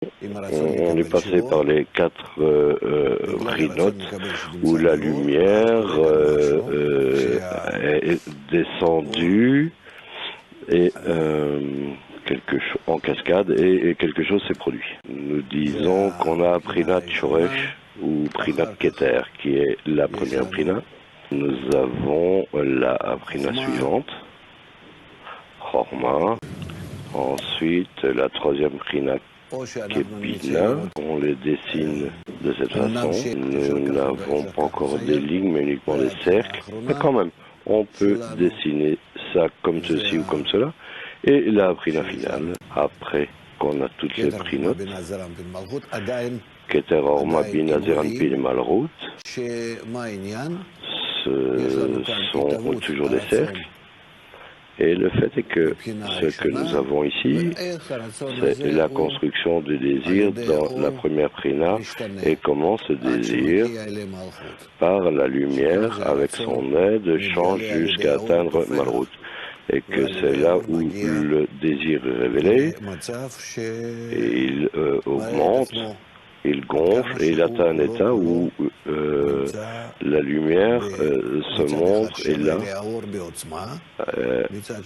On est passé par les quatre rhinotes où la lumière est descendue et en cascade et quelque chose s'est produit. Nous disons qu'on a Prinat Shoresh ou Prinat Keter qui est la première Prina. Nous avons la Prina suivante, Chorma. Ensuite la troisième Prina Kepina, on les dessine de cette façon. Nous n'avons pas encore des lignes, mais uniquement des cercles. Mais quand même, on peut dessiner ça comme ceci ou comme cela. Et la prina finale, après qu'on a toutes les prinotes, Keter Orma Bin Azeran Pin Malrout, ce sont toujours des cercles. Et le fait est que ce que nous avons ici, c'est la construction du désir dans la première prina et comment ce désir, par la lumière, avec son aide, change jusqu'à atteindre Malrout. Et que c'est là où le désir est révélé, et il augmente, il gonfle, et il atteint un état où la lumière se montre, et là,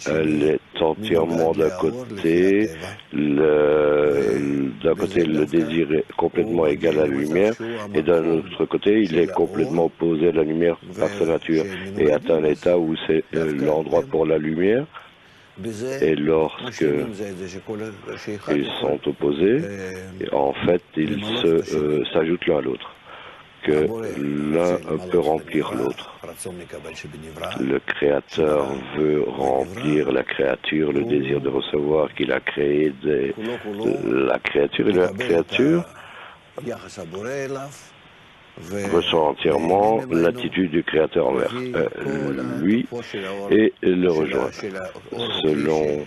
elle est entièrement d'un côté le désir est complètement égal à la lumière, et d'un autre côté, il est complètement opposé à la lumière par sa nature, et atteint un état où c'est l'endroit pour la lumière. Et lorsque ils sont opposés, en fait, ils s'ajoutent l'un à l'autre, que l'un peut remplir l'autre. Le Créateur veut remplir la créature, le désir de recevoir qu'il a créé la créature, et la créature ressent entièrement l'attitude du Créateur envers lui et le rejoint selon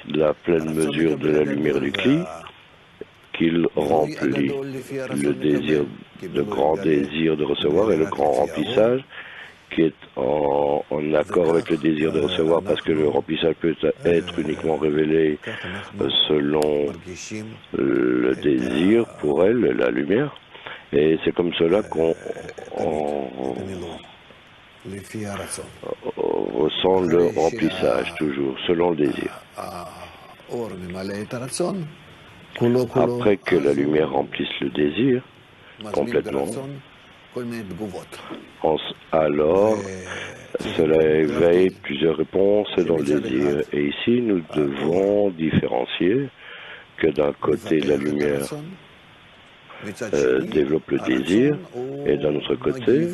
la pleine mesure de la lumière du Kli qu'il remplit le désir, le grand désir de recevoir et le grand remplissage qui est en accord avec le désir de recevoir, parce que le remplissage peut être uniquement révélé selon le désir pour elle, la lumière. Et c'est comme cela qu'on ressent le remplissage, toujours, selon le désir. Après que la lumière remplisse le désir complètement, alors cela éveille plusieurs réponses dans le désir. Et ici, nous devons différencier que d'un côté, la lumière développe le désir, et d'un autre côté,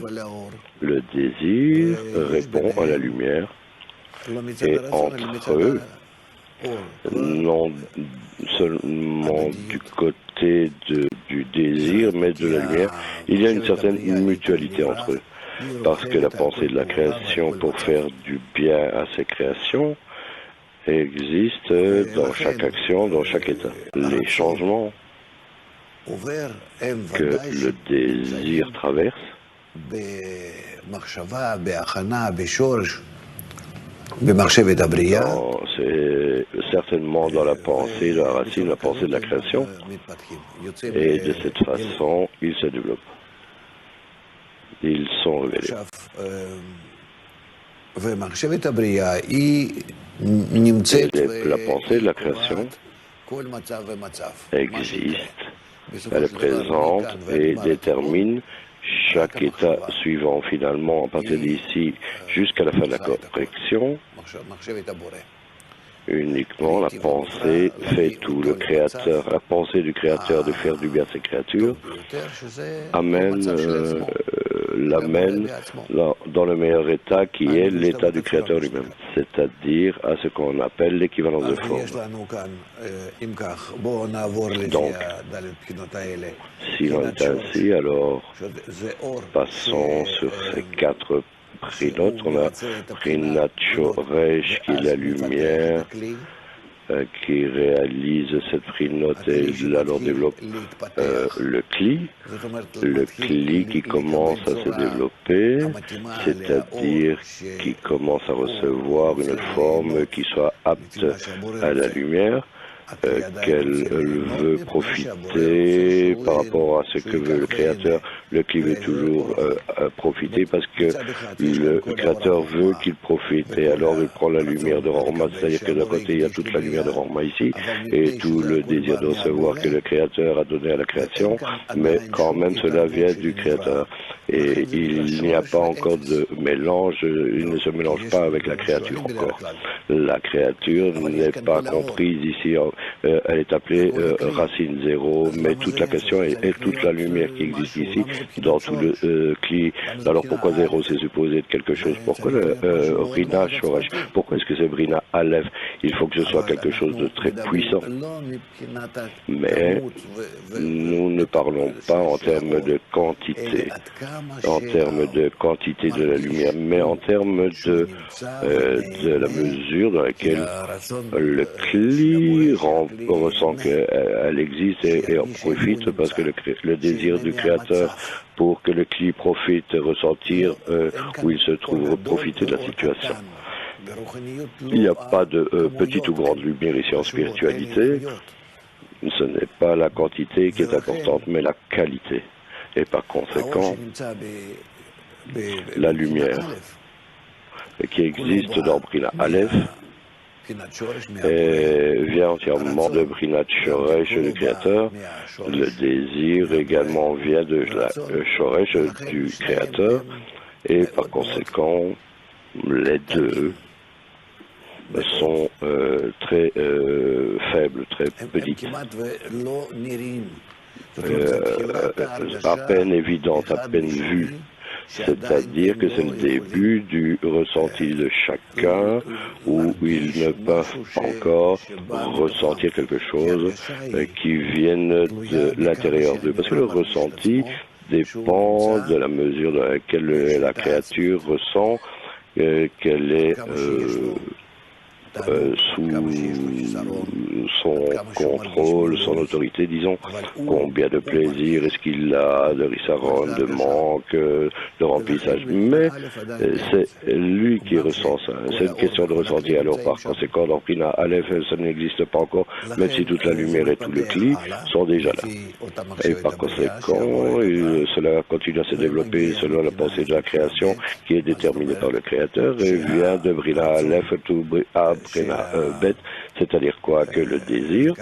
le désir répond à la lumière. Et entre eux, non seulement du côté du désir, mais de la lumière, il y a une certaine mutualité entre eux. Parce que la pensée de la création pour faire du bien à ces créations existe dans chaque action, dans chaque état. Les changements que le désir traverse c'est certainement dans la pensée, la racine, la pensée de la création, et de cette façon, ils se développent. Ils sont révélés. Et la pensée de la création existe, elle est présente et détermine chaque état suivant finalement, à partir d'ici jusqu'à la fin de la correction. Uniquement la pensée fait tout. Le Créateur, la pensée du Créateur de faire du bien à ses créatures l'amène dans le meilleur état qui est l'état du Créateur lui-même, c'est-à-dire à ce qu'on appelle l'équivalence de forme. Donc, si l'on est ainsi, alors passons sur ces quatre prinotes. On a Prinat Shoresh qui est la lumière, qui réalise cette prinote et alors développe le Kli qui commence à se développer, c'est-à-dire qui commence à recevoir une forme qui soit apte à la lumière, qu'elle veut profiter par rapport à ce que veut le Créateur. Le Kli veut toujours profiter parce que le Créateur veut qu'il profite. Et alors il prend la lumière de Horma, c'est-à-dire que d'un côté il y a toute la lumière de Horma ici et tout le désir de recevoir que le Créateur a donné à la création, mais quand même cela vient du Créateur. Et il n'y a pas encore de mélange, il ne se mélange pas avec la créature encore. La créature n'est pas comprise ici, elle est appelée racine zéro, mais toute la question est toute la lumière qui existe ici dans tout le Kli. Alors pourquoi zéro, c'est supposé être quelque chose? Pourquoi le Rina Shoresh? Pourquoi est-ce que c'est Brina Aleph? Il faut que ce soit quelque chose de très puissant. Mais nous ne parlons pas en termes de quantité, de la lumière, mais en termes de la mesure dans laquelle le Kli ressent qu'elle existe et en profite, parce que le désir du Créateur pour que le Kli profite, ressentir où il se trouve, profiter de la situation. Il n'y a pas de petite ou grande lumière ici en spiritualité. Ce n'est pas la quantité qui est importante, mais la qualité. Et par conséquent, la lumière qui existe dans Brina Aleph vient entièrement de Brinat Shoresh du Créateur. Le désir également vient de la Shoresh du Créateur. Et par conséquent, les deux sont très faibles, très petites. À peine évidente, à peine vue. C'est-à-dire que c'est le début du ressenti de chacun où ils ne peuvent encore ressentir quelque chose qui vienne de l'intérieur d'eux. Parce que le ressenti dépend de la mesure dans laquelle la créature ressent qu'elle est sous son contrôle, son autorité, disons, combien de plaisir est-ce qu'il a, de rissaron, de manque, de remplissage. Mais c'est lui qui ressent ça. C'est une question de ressenti. Alors par conséquent, dans Brina Aleph, ça n'existe pas encore, même si toute la lumière et tout le Kli sont déjà là. Et par conséquent, cela continue à se développer selon la pensée de la création qui est déterminée par le Créateur et vient de Brina Aleph à Brina Bet, c'est-à-dire quoi? Que le désir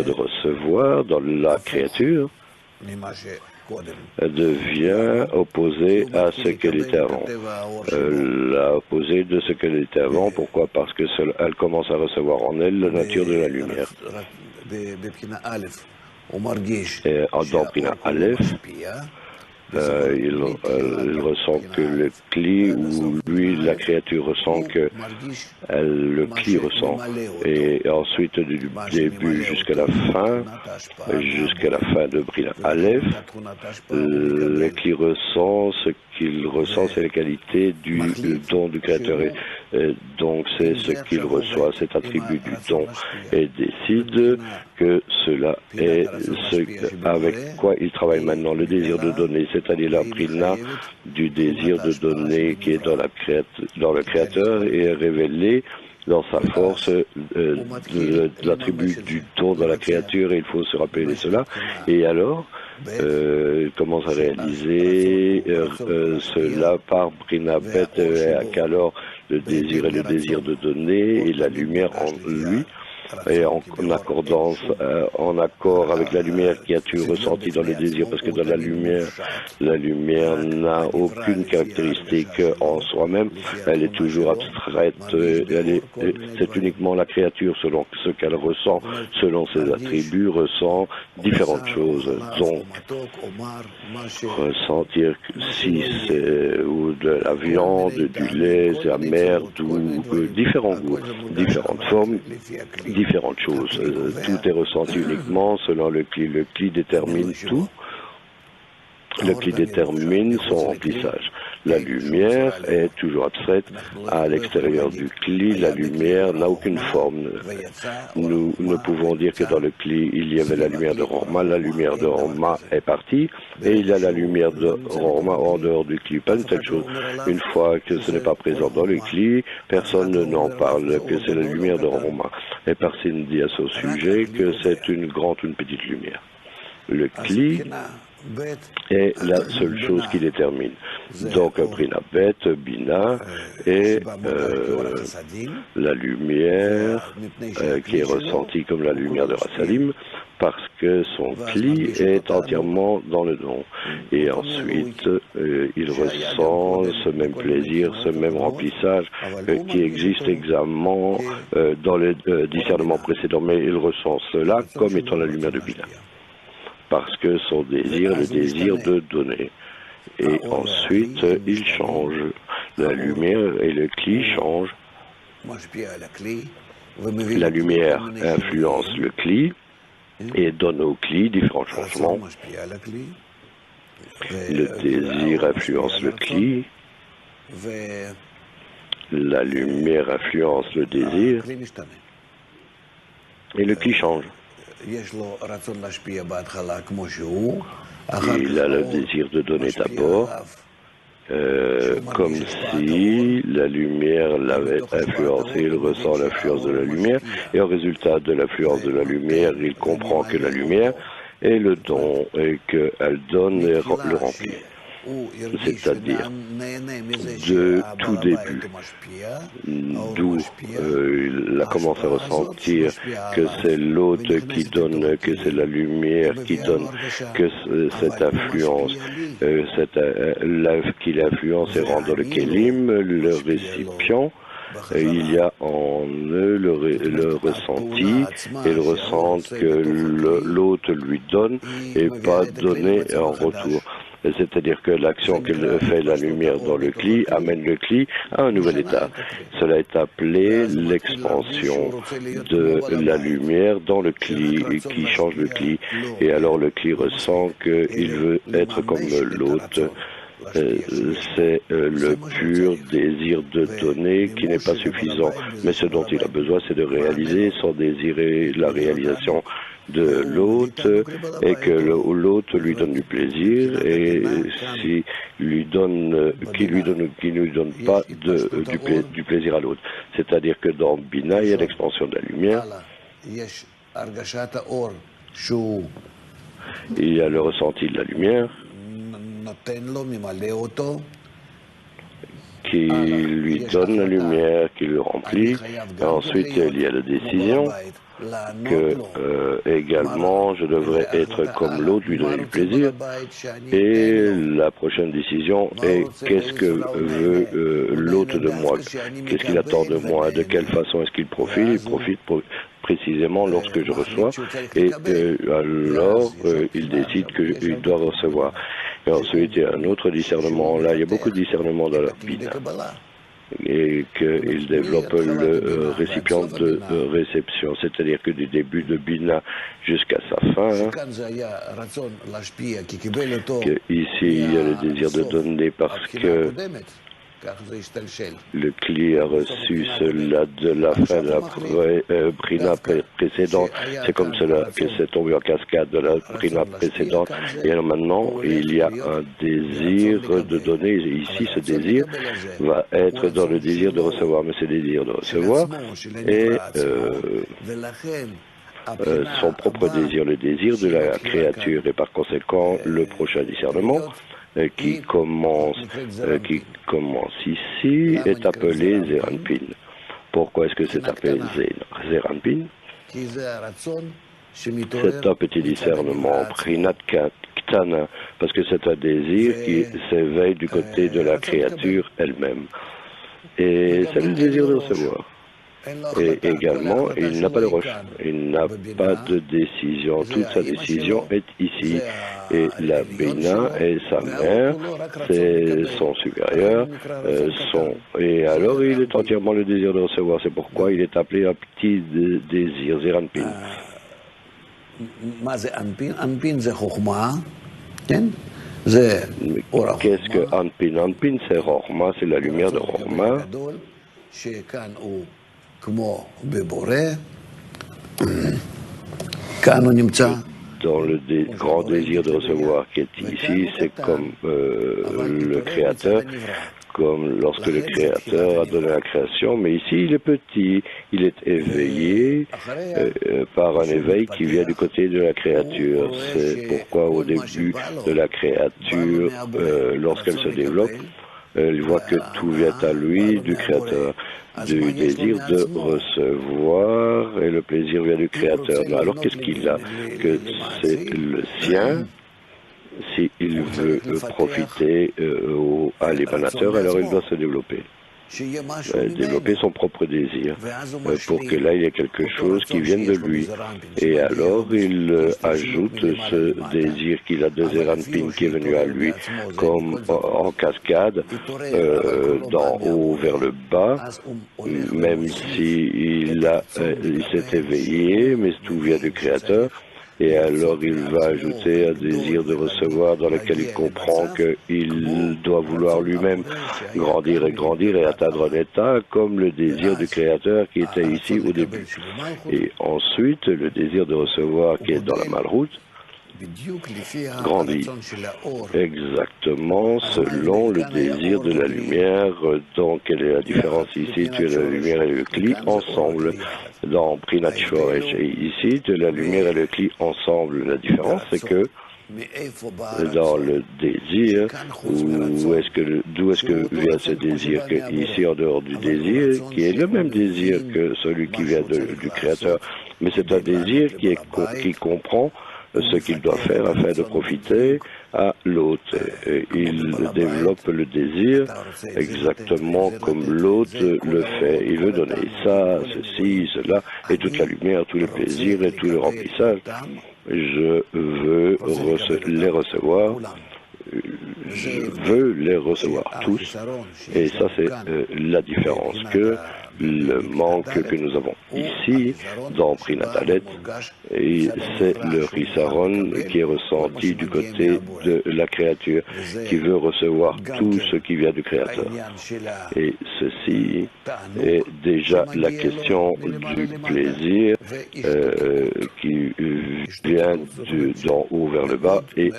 de recevoir dans la créature devient opposé à ce qu'elle était avant. L'opposé de ce qu'elle était avant, pourquoi? Parce que elle commence à recevoir en elle la nature de la lumière. Et dans Brina Aleph, il ressent que le Kli, ou lui, la créature ressent que le Kli ressent. Et ensuite, du début jusqu'à la fin de Brina Aleph, le Kli ressent ce qu'il ressent, c'est la qualité du don du Créateur. Et donc, c'est ce qu'il reçoit, cet attribut du don, et décide que cela est ce avec quoi il travaille maintenant, le désir de donner, c'est-à-dire la Brina du désir de donner qui est dans le Créateur et est révélé dans sa force l'attribut du don dans la créature, et il faut se rappeler cela. Et alors, il commence à réaliser cela par Brina Bet, qu'alors le désir est le désir de donner et la lumière en lui. Et en accord avec la lumière qui a-tu ressenti dans le désir, parce que dans la lumière n'a aucune caractéristique en soi-même, elle est toujours abstraite, c'est uniquement la créature selon ce qu'elle ressent, selon ses attributs, ressent différentes choses. Donc, ressentir si c'est ou de la viande, du lait, c'est amer, différents goûts, différentes formes, différentes choses. Tout est ressenti uniquement selon le Kli. Le Kli détermine tout. Le Kli détermine son remplissage. La lumière est toujours abstraite. À l'extérieur du cli, la lumière n'a aucune forme. Nous ne pouvons dire que dans le cli, il y avait la lumière de Roma. La lumière de Roma est partie et il y a la lumière de Roma en dehors du cli. Pas une telle chose. Une fois que ce n'est pas présent dans le cli, personne n'en parle, que c'est la lumière de Roma. Et personne ne dit à ce sujet que c'est une grande ou une petite lumière. Le cli est la seule chose qui détermine. Donc, Brina Bet, Bina, est la lumière qui est ressentie comme la lumière de Rassalim, parce que son cli est entièrement dans le don. Et ensuite, il ressent ce même plaisir, ce même remplissage qui existe exactement dans le discernement précédent, mais il ressent cela comme étant la lumière de Bina. Parce que son désir, le désir de donner. Et ensuite, il change. La lumière et le cli changent. La lumière influence le cli et donne au cli différents changements. Le désir influence le cli. La lumière influence le désir. Et le cli change. Il a le désir de donner d'abord, comme si la lumière l'avait influencé, il ressent l'influence de la lumière, et au résultat de l'influence de la lumière, il comprend que la lumière est le don et qu'elle donne et le remplit. C'est-à-dire de tout début, d'où il a commencé à ressentir que c'est l'autre qui donne, que c'est la lumière qui donne, que cette influence, qui l'influence et rend dans le kélim, le récipient. Il y a en eux le ressenti, et ils ressentent que l'autre lui donne et pas donner en retour. C'est-à-dire que l'action que fait la lumière dans le cli amène le cli à un nouvel état. Cela est appelé l'expansion de la lumière dans le cli, qui change le cli. Et alors le cli ressent qu'il veut être comme l'autre. C'est le pur désir de donner qui n'est pas suffisant. Mais ce dont il a besoin, c'est de réaliser sans désirer la réalisation de l'autre et que l'autre lui donne du plaisir, et si lui donne, qui ne lui donne pas du plaisir à l'autre. C'est-à-dire que dans Bina, il y a l'expansion de la lumière. Il y a le ressenti de la lumière qui lui donne la lumière, qui le remplit. Et ensuite, il y a la décision que également je devrais être comme l'autre, lui donner du plaisir. Et la prochaine décision est qu'est-ce que veut l'autre de moi, qu'est-ce qu'il attend de moi, de quelle façon est-ce qu'il profite. Il profite précisément lorsque je reçois, et alors il décide qu'il doit recevoir. Et ensuite, il y a un autre discernement. Là, il y a beaucoup de discernement dans la Bina. Et qu'il développe le récipient de réception, c'est-à-dire que du début de Bina jusqu'à sa fin, que ici il y a le désir de donner parce que le cli a reçu cela de la fin de la Brina précédente. C'est comme cela que c'est tombé en cascade de la Brina précédente. Et alors maintenant, il y a un désir de donner. Et ici, ce désir va être dans le désir de recevoir. Mais c'est le désir de recevoir et son propre désir, le désir de la créature. Et par conséquent, le prochain discernement qui commence ici est appelé Zeranpin. Pourquoi est-ce que c'est appelé Zeranpin? C'est un petit discernement, Prinat Ktana, parce que c'est un désir qui s'éveille du côté de la créature elle-même. Et c'est le désir de recevoir. Et également, il n'a pas de roche, il n'a pas de décision. Toute sa décision est ici. Et la Bina et sa mère, c'est son supérieur. Et alors, il est entièrement le désir de recevoir. C'est pourquoi il est appelé un petit désir, Zeranpin. Mais qu'est-ce que Anpin? Anpin, c'est Rochma, c'est la lumière de Rochma. Dans le grand désir de recevoir qui est ici, c'est comme le Créateur, comme lorsque le Créateur a donné la création, mais ici il est petit, il est éveillé par un éveil qui vient du côté de la créature. C'est pourquoi au début de la créature, lorsqu'elle se développe, il voit que tout vient à lui, du Créateur, du désir de recevoir, et le plaisir vient du Créateur. Mais alors qu'est-ce qu'il a? Que c'est le sien. S'il veut profiter à l'émanateur, alors il doit se développer. Développer son propre désir, pour que là il y ait quelque chose qui vienne de lui. Et alors il ajoute ce désir qu'il a de Zeranpin qui est venu à lui comme en cascade, d'en haut vers le bas, même s'il s'est éveillé, mais tout vient du Créateur. Et alors il va ajouter un désir de recevoir dans lequel il comprend qu'il doit vouloir lui-même grandir et atteindre un état comme le désir du Créateur qui était ici au début. Et ensuite, le désir de recevoir qui est dans la Malroute grandit exactement selon le désir de la lumière. Donc, quelle est la différence ici? Tu es la lumière et le Kli ensemble dans Prinat Shoresh. Et ici, tu es la lumière et le Kli ensemble. La différence, c'est que dans le désir, d'où est-ce que vient ce désir? Que ici, en dehors du désir, qui est le même désir que celui qui vient du Créateur, mais c'est un désir qui comprend ce qu'il doit faire afin de profiter à l'autre. Il développe le désir exactement comme l'autre le fait. Il veut donner ça, ceci, cela, et toute la lumière, tous les plaisirs et tout le remplissage. Je veux les recevoir. Je veux les recevoir tous. Et ça, c'est la différence que le manque que nous avons ici dans Prinatalet, et c'est le Risaron qui est ressenti du côté de la créature, qui veut recevoir tout ce qui vient du Créateur. Et ceci est déjà la question du plaisir qui vient d'en haut vers le bas, et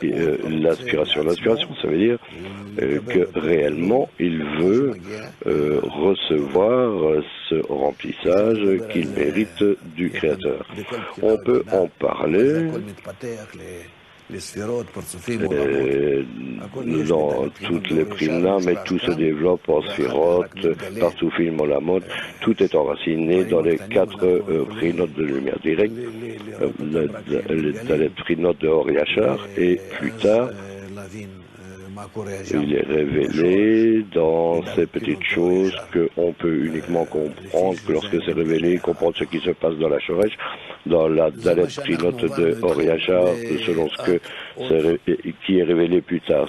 l'aspiration. L'aspiration, ça veut dire que réellement il veut recevoir ce remplissage qu'il mérite du Créateur. On peut en parler dans toutes les primes, mais tout se développe en sphirotes, partout film la mode, tout est enraciné dans les 4 prinotes de lumière directe, dans les prinotes de Horiachar, et plus tard, il est révélé dans ces petites choses qu'on peut uniquement comprendre que lorsque c'est révélé, comprendre ce qui se passe dans la Shoresh, dans la Dalet Prinote de Horiachar, selon ce qui est révélé plus tard.